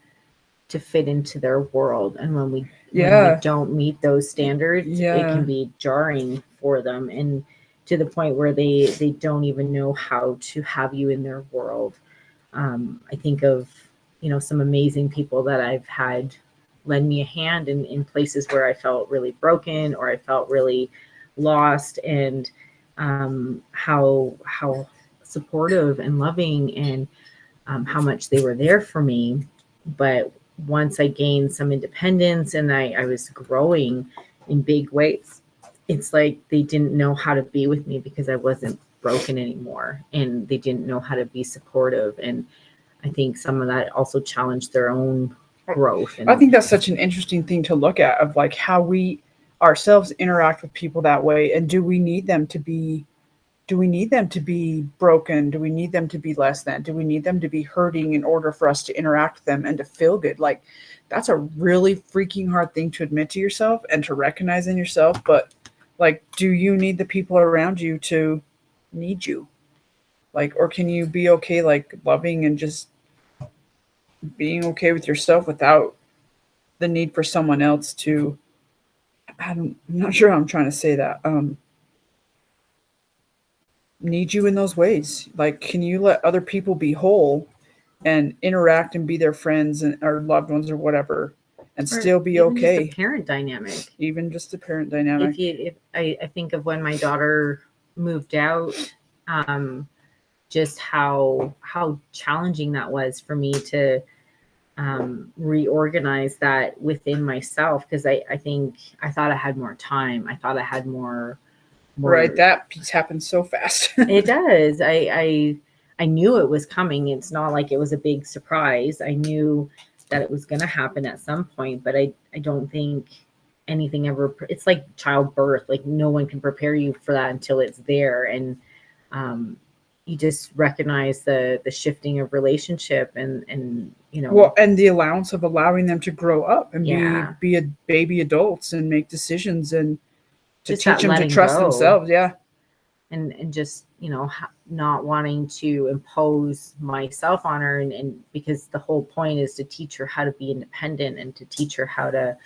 to fit into their world, and when we yeah, don't meet those standards, it yeah. can be jarring for them, and to the point where they don't even know how to have you in their world. I think of some amazing people that I've had lend me a hand in places where I felt really broken or I felt really lost, and how supportive and loving, and how much they were there for me. But once I gained some independence and I was growing in big ways, it's like they didn't know how to be with me because I wasn't broken anymore, and they didn't know how to be supportive. And I think some of that also challenged their own growth. I And think that's such an interesting thing to look at, of like how we ourselves interact with people that way, and do we need them to be broken? Do we need them to be less than? Do we need them to be hurting in order for us to interact with them and to feel good? Like, that's a really freaking hard thing to admit to yourself and to recognize in yourself. But, like, do you need the people around you to need you? Like, or can you be okay, like, loving and just being okay with yourself without the need for someone else to, I'm not sure how I'm trying to say that. Need you in those ways. Like, can you let other people be whole and interact and be their friends and or loved ones or whatever, and or still be even just a okay? parent dynamic. Even just a parent If dynamic. you if I think of when my daughter moved out, um, just how challenging that was for me to reorganize that within myself, because I think I thought I had more time. I thought I had Right, more. that piece happens so fast. It does. I knew it was coming. It's not like it was a big surprise. I knew that it was going to happen at some point, but I don't think anything ever. It's like childbirth. Like no one can prepare you for that until it's there, and um, you just recognize the shifting of relationship, Well, and the allowance of allowing them to grow up and be yeah, be a baby adults and make decisions, and to just teach that them to letting trust go. themselves. Yeah. And just not wanting to impose myself on her, and because the whole point is to teach her how to be independent and to teach her how to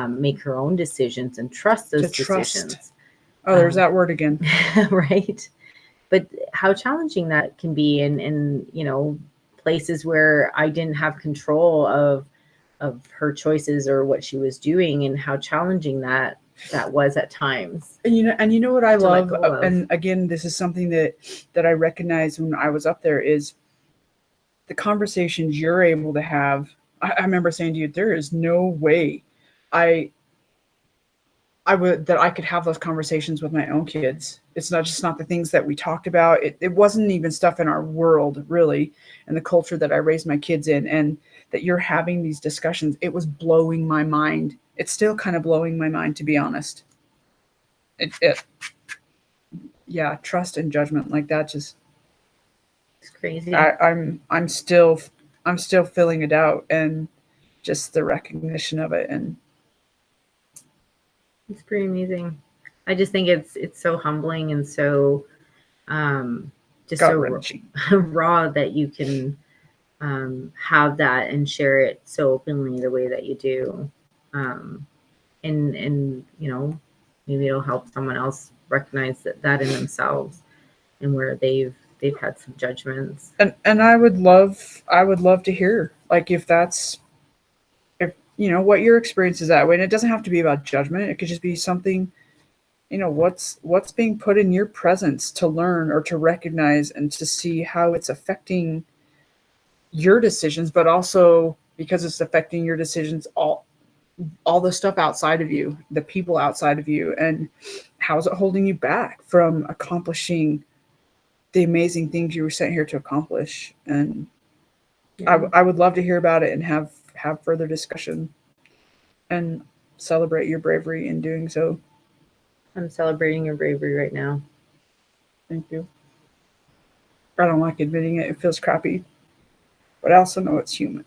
make her own decisions and trust To those trust. decisions. Oh, there's that word again. Right, but how challenging that can be in places where I didn't have control of her choices or what she was doing, and how challenging that was at times And you know what I to let love, go of. and again, this is something that I recognized when I was up there, is the conversations you're able to have. I remember saying to you, there is no way I I would that I could have those conversations with my own kids. It's not just not the things that we talked about. It wasn't even stuff in our world really, and the culture that I raised my kids in, and that you're having these discussions. It was blowing my mind. It's still kind of blowing my mind, to be honest. It Yeah, trust and judgment like that. Just It's crazy. I'm still filling it out, and just the recognition of it, and It's pretty amazing. I just think it's so humbling and so um, just gut so wrenching. raw that you can have that and share it so openly the way that you do. Um, and maybe it'll help someone else recognize that in themselves, and where they've had some judgments. And I would love to hear, like, if what your experience is that way, and it doesn't have to be about judgment. It could just be something, what's being put in your presence to learn or to recognize and to see how it's affecting your decisions, but also because it's affecting your decisions, all the stuff outside of you, the people outside of you, and how is it holding you back from accomplishing the amazing things you were sent here to accomplish. And Yeah, I would love to hear about it and have further discussion and celebrate your bravery in doing so. I'm celebrating your bravery right now. Thank you. I don't like admitting it. It feels crappy. But I also know it's human.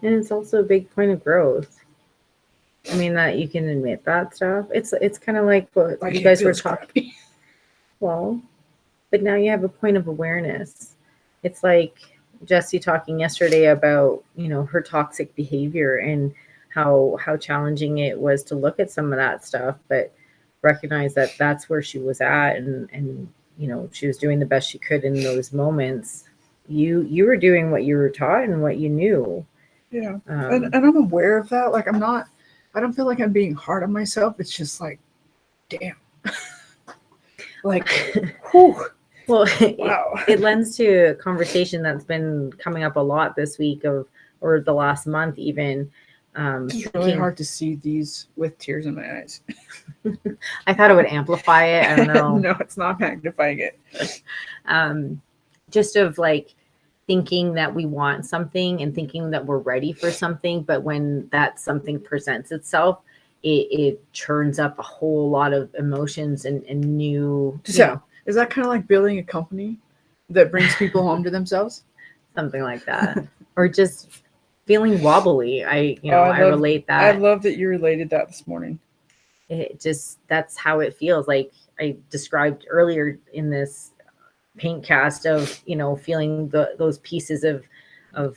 And it's also a big point of growth. I mean, that you can admit that stuff. It's kind of like what Like you it guys were feels talking. crappy. Well, but now you have a point of awareness. It's like Jessie talking yesterday about, her toxic behavior and how challenging it was to look at some of that stuff, but recognize that that's where she was at, and she was doing the best she could in those moments. You were doing what you were taught and what you knew. Yeah. And I'm aware of that. Like I don't feel like I'm being hard on myself. It's just like, damn. Like, whew. Well, Wow. it lends to a conversation that's been coming up a lot this week or the last month even. It's really hard to see these with tears in my eyes. I thought it would amplify it. I don't know. No, it's not magnifying it. Just of like thinking that we want something and thinking that we're ready for something, but when that something presents itself, it churns up a whole lot of emotions and new. So, is that kind of like building a company that brings people home to themselves? Something like that, or just feeling wobbly. I relate that. I love that you related that this morning. It just, that's how it feels. Like I described earlier in this paint cast of, feeling those pieces of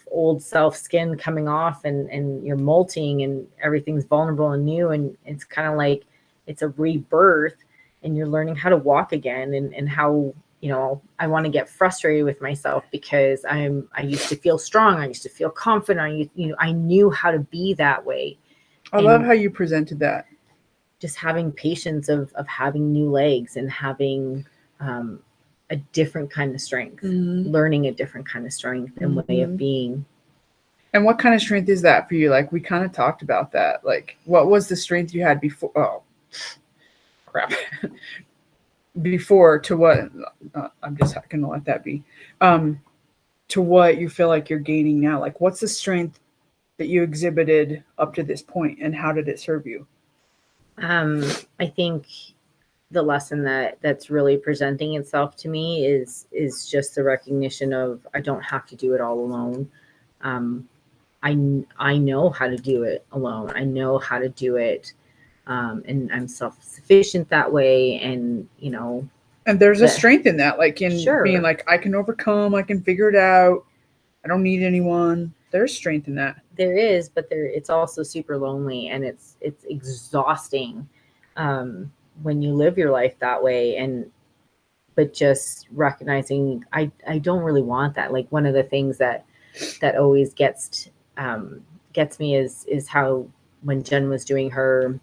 old self skin coming off, and you're molting and everything's vulnerable and new, and it's kind of like it's a rebirth, and you're learning how to walk again, and how I want to get frustrated with myself because I used to feel strong, I used to feel confident, I knew how to be that way. I love how you presented that. Just having patience of having new legs and having a different kind of strength, learning a different kind of strength and way of being. And what kind of strength is that for you? Like, we kind of talked about that. Like, what was the strength you had before? Oh, crap. Before to what? I'm just going to let that be. To what you feel like you're gaining now? Like, what's the strength that you exhibited up to this point, and how did it serve you? I think the lesson that's really presenting itself to me is just the recognition of I don't have to do it all alone. I know how to do it alone. I know how to do it, and I'm self-sufficient that way. And and there's a strength in that, like in being like, I can overcome, I can figure it out, I don't need anyone. There's strength in that. There is, but it's also super lonely, and it's exhausting when you live your life that way. But just recognizing I don't really want that. Like, one of the things that always gets me is how when Jen was doing her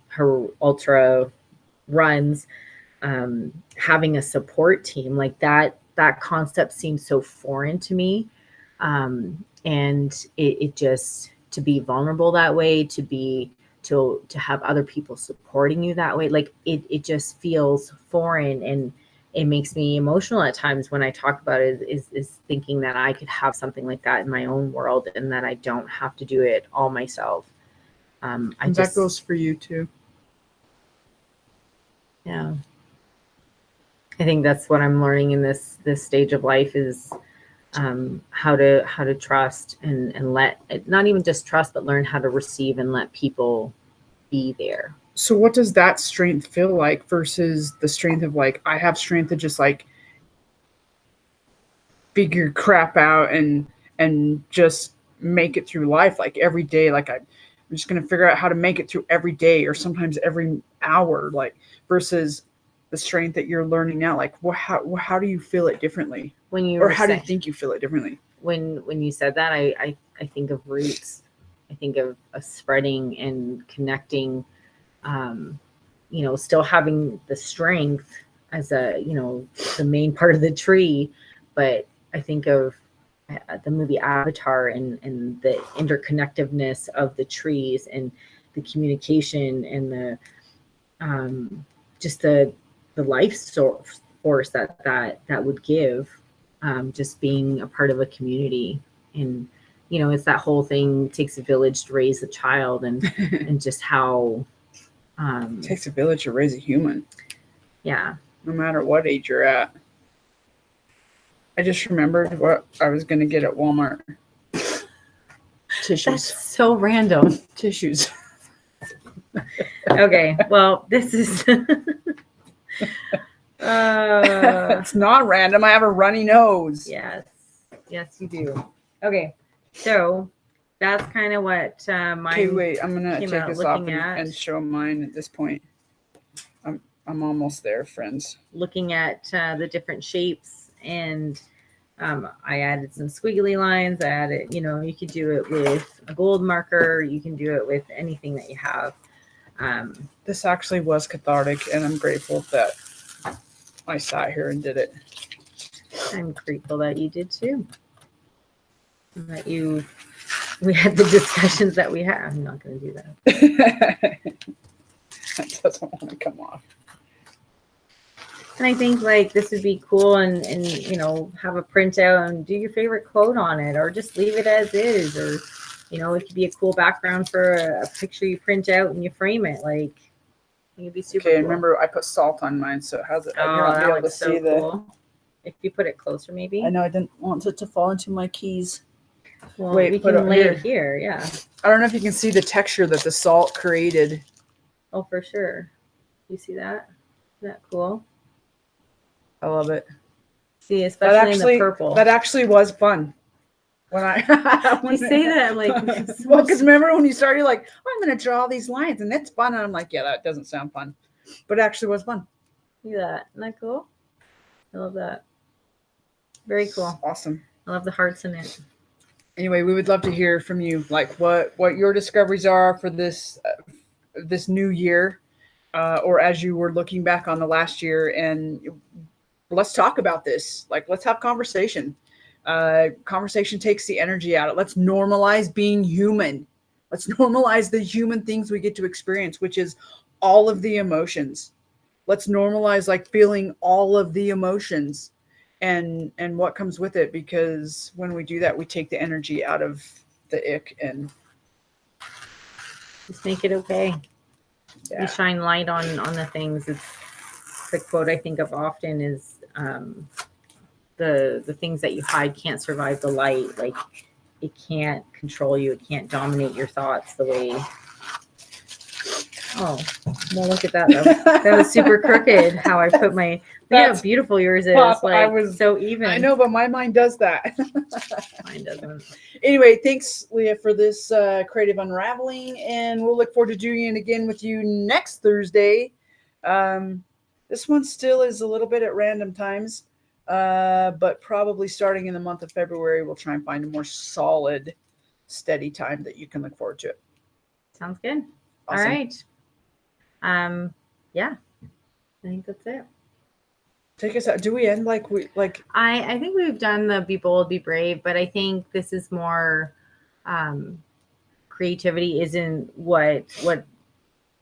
ultra runs, having a support team like that concept seems so foreign to me. And it just, to be vulnerable that way, to have other people supporting you that way, like it just feels foreign, and it makes me emotional at times when I talk about it, is thinking that I could have something like that in my own world, and that I don't have to do it all myself. That goes for you too. Yeah. I think that's what I'm learning in this stage of life is how to trust and let, not even just trust, but learn how to receive and let people be there. So what does that strength feel like versus the strength of like, I have strength to just like figure crap out and just make it through life, like every day, like I'm just going to figure out how to make it through every day, or sometimes every hour, like, versus the strength that you're learning now? Like, how do you feel it differently? When you or how do you think you feel it differently? When you said that, I think of roots. I think of spreading and connecting, still having the strength as the main part of the tree. But I think of the movie Avatar and the interconnectiveness of the trees, and the communication, and the just the life force that would give, just being a part of a community. And it's that whole thing, takes a village to raise a child, and and just how It takes a village to raise a human. Yeah. No matter what age you're at. I just remembered what I was going to get at Walmart. Tissues. That's so random. Tissues. Okay, well, this is It's not random. I have a runny nose. yes, you do. Okay, so that's kind of what mine. Okay, wait. I'm gonna came take out this off looking at. and show mine at this point. I'm almost there, friends. Looking at the different shapes, and I added some squiggly lines. I added, you could do it with a gold marker. You can do it with anything that you have. This actually was cathartic, and I'm grateful that I sat here and did it. I'm grateful that you did too. And that we had the discussions that we had. I'm not going to do that. That doesn't want to come off. And I think like this would be cool and have a printout and do your favorite quote on it, or just leave it as is, or it could be a cool background for a picture you print out and you frame it. Like it'd be super. Okay, cool. Remember I put salt on mine, so how's it? Oh, You're not that be able to looks so see cool. If you put it closer, maybe. I know I didn't want it to fall into my keys. Well, Wait, we put can it lay here. it here. Yeah. I don't know if you can see the texture that the salt created. Oh, for sure. You see that? Isn't that cool? I love it. See, especially in the purple. That actually was fun. When you say that, I'm like, well, because remember when you started, you're like, oh, I'm going to draw these lines, and it's fun. And I'm like, yeah, that doesn't sound fun, but it actually was fun. Look at that. Isn't that cool? I love that. Very cool. Awesome. I love the hearts in it. Anyway, we would love to hear from you, like what your discoveries are for this new year, or as you were looking back on the last year, and let's talk about this. Like, let's have conversation. Conversation takes the energy out of it. Let's normalize being human. Let's normalize the human things we get to experience, which is all of the emotions. Let's normalize like feeling all of the emotions and what comes with it, because when we do that, we take the energy out of the ick and just make it okay. Yeah. You shine light on the things. It's the quote I think of often is the things that you hide can't survive the light. Like it can't control you. It can't dominate your thoughts the way. Oh, well, look at that. That was super crooked. How I put my. Look how beautiful yours is. Pop, like I was so even. I know, but my mind does that. Mine doesn't. Anyway, thanks, Leah, for this creative unraveling, and we'll look forward to doing it again with you next Thursday. This one still is a little bit at random times, but probably starting in the month of February, we'll try and find a more solid, steady time that you can look forward to it. Sounds good. Awesome. All right. Yeah, I think that's it. Take us out. Do we end like we like? I think we've done the be bold, be brave, but I think this is more creativity isn't what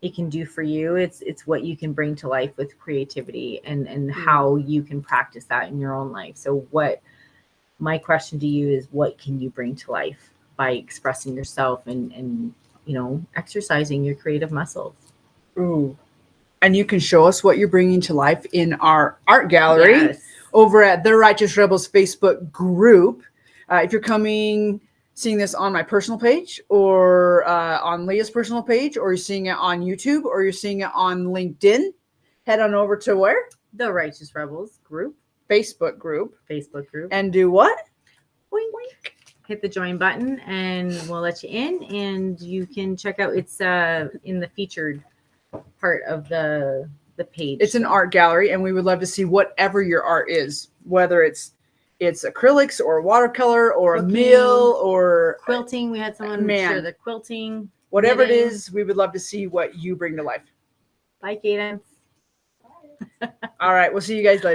it can do for you. It's what you can bring to life with creativity and how you can practice that in your own life. So what my question to you is, what can you bring to life by expressing yourself and exercising your creative muscles? Ooh. And you can show us what you're bringing to life in our art gallery. Yes. Over at the Righteous Rebels Facebook group. If you're seeing this on my personal page or on Leah's personal page, or you're seeing it on YouTube, or you're seeing it on LinkedIn, head on over to where? The Righteous Rebels group. Facebook group. And do what? Boink, boink. Hit the join button and we'll let you in, and you can check out, it's in the featured part of the page. It's an art gallery, and we would love to see whatever your art is, whether it's acrylics or watercolor or Cooking, a meal or quilting. We had someone share the quilting. Whatever knitting. it is, we would love to see what you bring to life. Bye, Cadence. All right, we'll see you guys later.